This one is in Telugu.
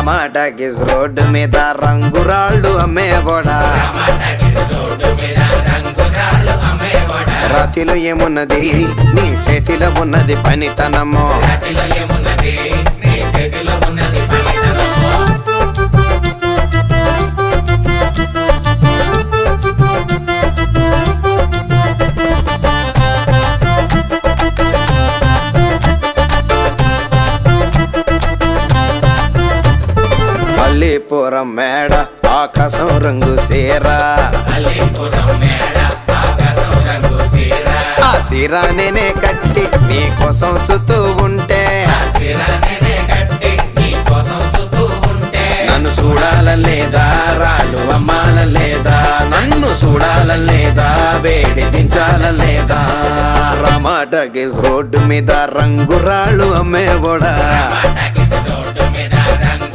టమాటాకిస్ రోడ్డు మీద రంగురాళ్ళు అమ్మేవాడా రాతిలో ఏమున్నది నీ చేతిలో ఉన్నది పనితనము అల్లీపురం మేడ ఆకాశం రంగు సీరా ఆ సీరా నేనే కట్టి నీకోసం సుతూ ఉంటే నన్ను చూడాలలేదా రాళ్ళు అమ్మాలలేదా నన్ను చూడాలలేదా వేడి దించాలలేదా టమాటాకిస్ రోడ్డు మీద రంగురాళ్ళు అమ్మేవాడా